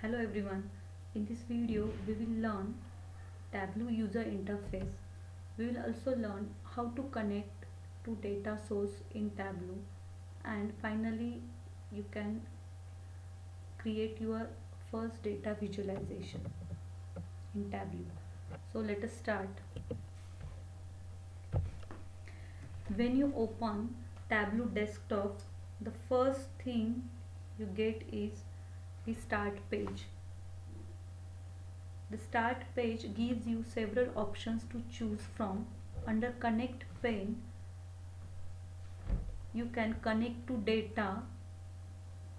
Hello everyone. In this video we will learn Tableau user interface. We will also learn how to connect to data source in Tableau, and finally you can create your first data visualization in Tableau. So let us start. When you open Tableau desktop, the first thing you get is the start page. The start page gives you several options to choose from. Under connect pane, you can connect to data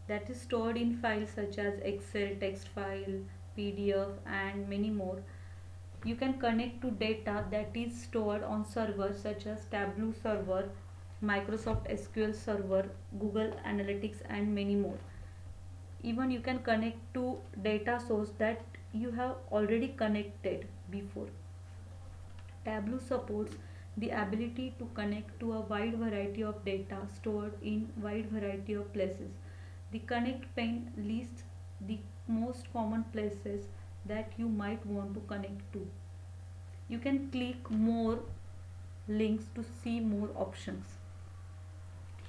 that is stored in files such as Excel, text file, PDF and many more. You can connect to data that is stored on servers such as Tableau server, Microsoft SQL server, Google Analytics and many more. Even you can connect to data source that you have already connected before. Tableau supports the ability to connect to a wide variety of data stored in wide variety of places. The connect pane lists the most common places that you might want to connect to. You can click more links to see more options.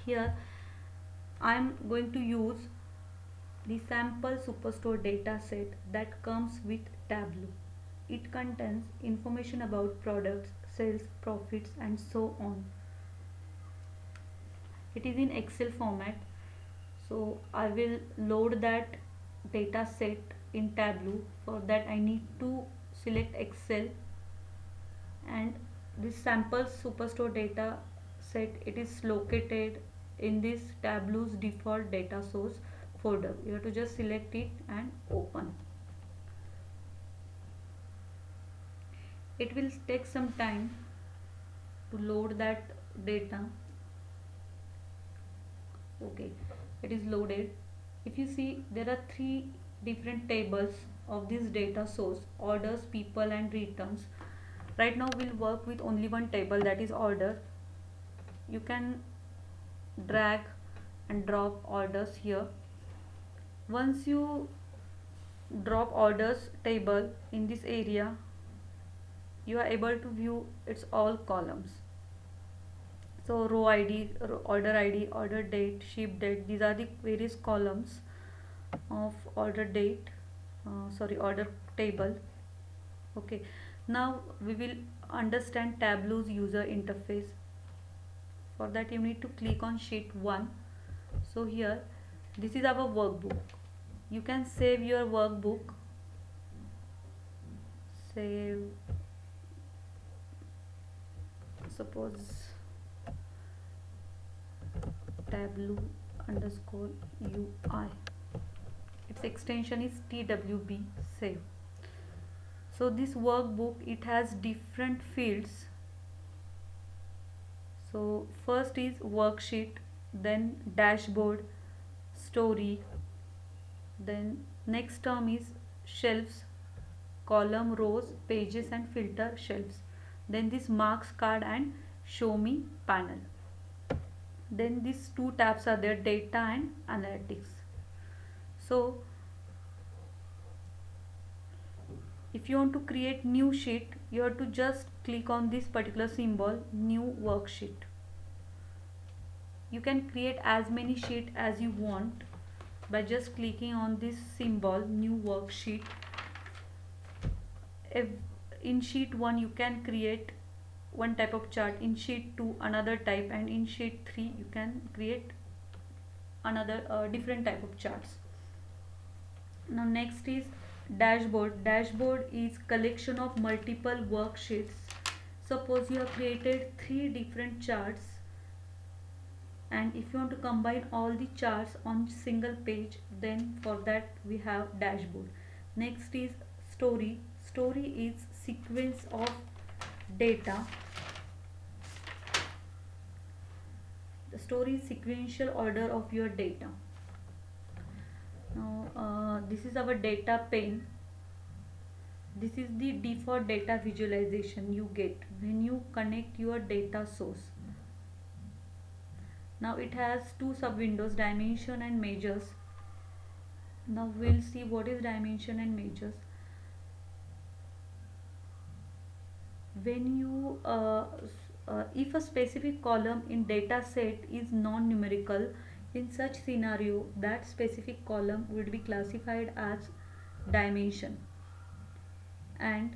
Here I am going to use the sample superstore data set that comes with Tableau. It contains information about products, sales, profits and so on. It is in Excel format. So I will load that data set in Tableau. For that I need to select Excel, and this sample superstore data set, it is located in this Tableau's default data source folder. You have to just select it and open. It will take some time to load that data. Okay, it is loaded. If you see, there are three different tables of this data source: orders, people and returns. Right now we'll work with only one table, that is order. You can drag and drop orders here. Once you drop orders table in this area, you are able to view its all columns. So row id, order date, ship date, these are the various columns of order date, order table. Okay, now we will understand Tableau's user interface. For that you need to click on sheet 1. So here, this is our workbook. You can save your workbook. Save, suppose Tableau underscore UI. Its extension is TWB. Save. So this workbook, it has different fields. So first is worksheet, then dashboard, story, then next term is shelves, column, rows, pages and filter shelves. Then this marks card and show me panel. Then these two tabs are there, data and analytics. So if you want to create new sheet, you have to just click on this particular symbol, new worksheet. You can create as many sheet as you want by just clicking on this symbol, new worksheet. If in sheet 1 you can create one type of chart, in sheet 2 another type, and in sheet 3 you can create another different type of charts. Now next is dashboard. Dashboard is collection of multiple worksheets. Suppose you have created 3 different charts, and if you want to combine all the charts on single page, then for that we have dashboard. Next is story. Story is sequence of data. The story is sequential order of your data. Now this is our data pane. This is the default data visualization you get when you connect your data source. Now it has two sub windows, dimension and measures. Now we'll see what is dimension and measures. When you if a specific column in data set is non-numerical, in such scenario that specific column would be classified as dimension. And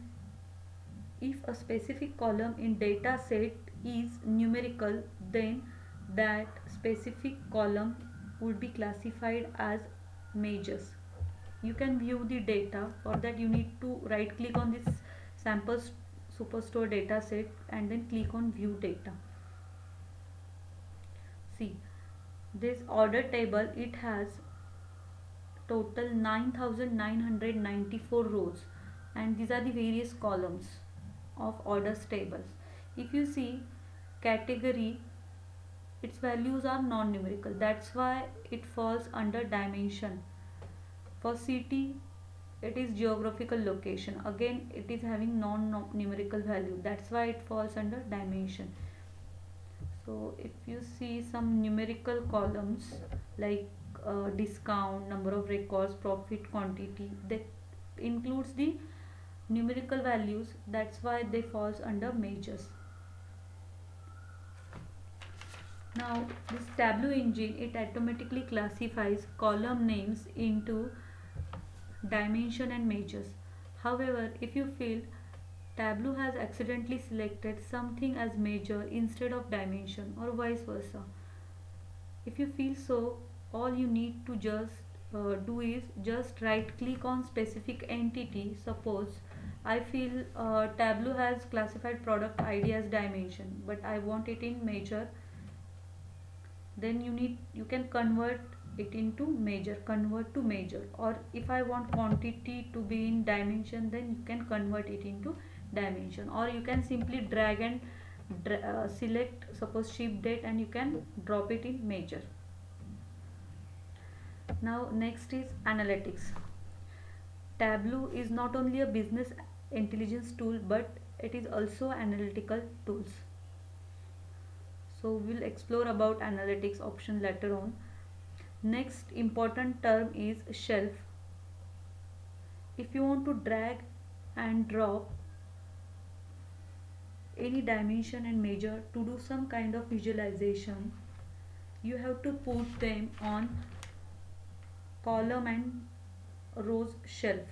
if a specific column in data set is numerical, then that specific column would be classified as measures. You can view the data. For that you need to right click on this sample superstore data set and then click on view data. See, this order table, it has total 9994 rows, and these are the various columns of orders tables. If you see category, its values are non-numerical, that's why it falls under dimension. For city, it is geographical location, again it is having non-numerical value, that's why it falls under dimension. So if you see some numerical columns like discount, number of records, profit, quantity, that includes the numerical values, that's why they falls under measures. Now this Tableau engine, it automatically classifies column names into dimension and measures. However, if you feel Tableau has accidentally selected something as measure instead of dimension, or vice versa, if you feel so, all you need to just do is just right click on specific entity. Suppose I feel Tableau has classified product ID as dimension, but I want it in measure, then you can convert it into measure, convert to measure. Or if I want quantity to be in dimension, then you can convert it into dimension. Or you can simply drag and select suppose ship date, and you can drop it in measure. Now next is analytics. Tableau is not only a business intelligence tool, but it is also analytical tools. So we'll explore about analytics option later on. Next important term is shelf. If you want to drag and drop any dimension and measure to do some kind of visualization, you have to put them on column and rows shelf.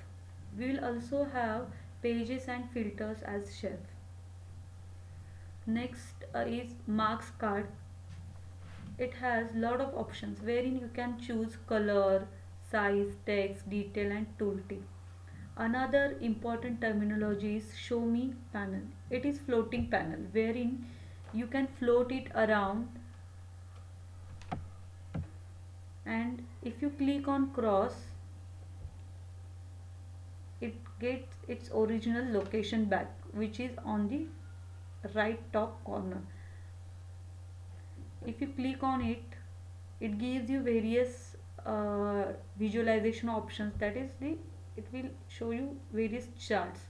We will also have pages and filters as shelf. Next is marks card. It has lot of options wherein you can choose color, size, text, detail and tooltip. Another important terminology is show me panel. It is floating panel wherein you can float it around, and if you click on cross, it gets its original location back, which is on the right top corner. If you click on it, it gives you various visualization options, that is the it will show you various charts.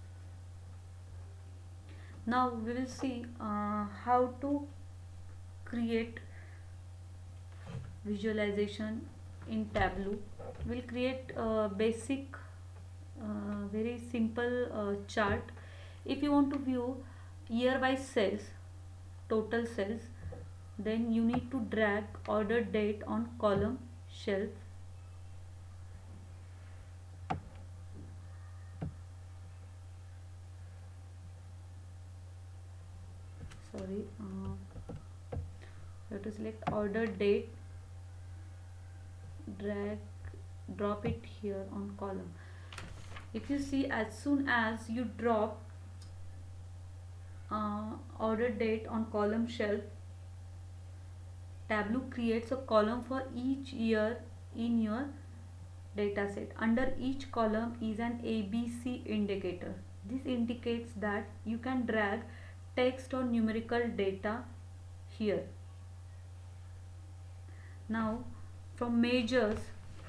Now we will see how to create visualization in Tableau. We'll create a basic very simple chart. If you want to view year by sales, total sales, then you need to drag order date on column shelf. Sorry, you have to select order date, drag, drop it here on column. If you see, as soon as you drop order date on column shelf, Tableau creates a column for each year in your dataset. Under each column is an ABC indicator. This indicates that you can drag text or numerical data here. Now from measures,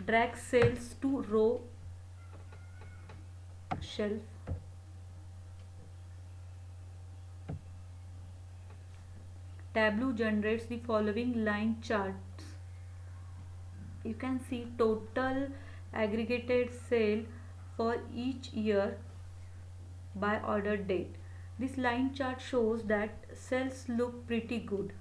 drag cells to row shelf. Tableau generates the following line charts. You can see total aggregated sale for each year by order date. This line chart shows that sales look pretty good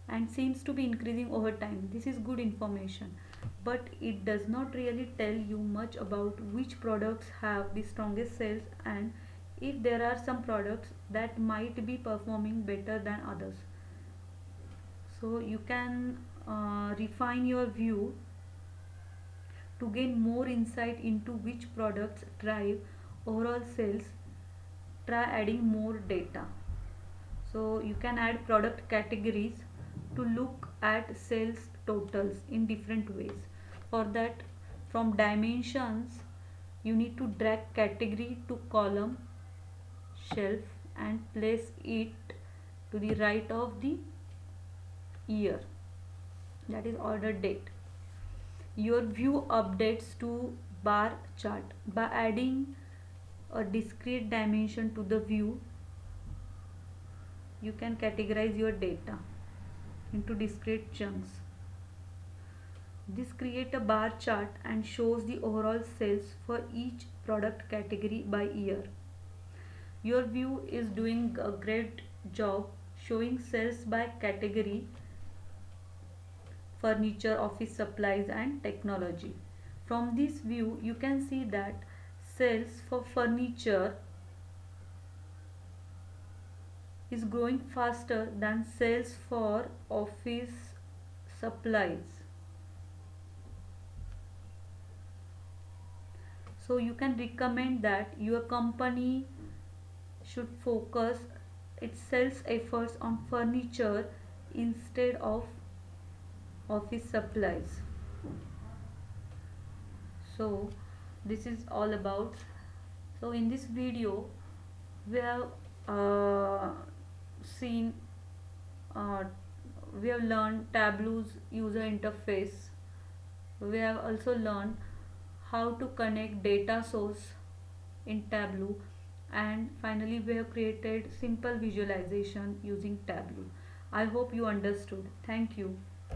and seems to be increasing over time. This is good information, but it does not really tell you much about which products have the strongest sales and if there are some products that might be performing better than others. So you can refine your view to gain more insight into which products drive overall sales. Try adding more data. So you can add product categories to look at sales totals in different ways. For that, from dimensions, you need to drag category to column shelf and place it to the right of the year, that is order date. Your view updates to bar chart by adding a discrete dimension to the view. You can categorize your data into discrete chunks. This creates a bar chart and shows the overall sales for each product category by year. Your view is doing a great job showing sales by category: furniture, office supplies and technology. From this view you can see that sales for furniture is growing faster than sales for office supplies. So you can recommend that your company should focus its sales efforts on furniture instead of office supplies. So this is all about. So in this video we have seen uh, we have learned Tableau's user interface. We have also learned how to connect data source in Tableau, and finally we have created simple visualization using Tableau. I hope you understood. Thank you.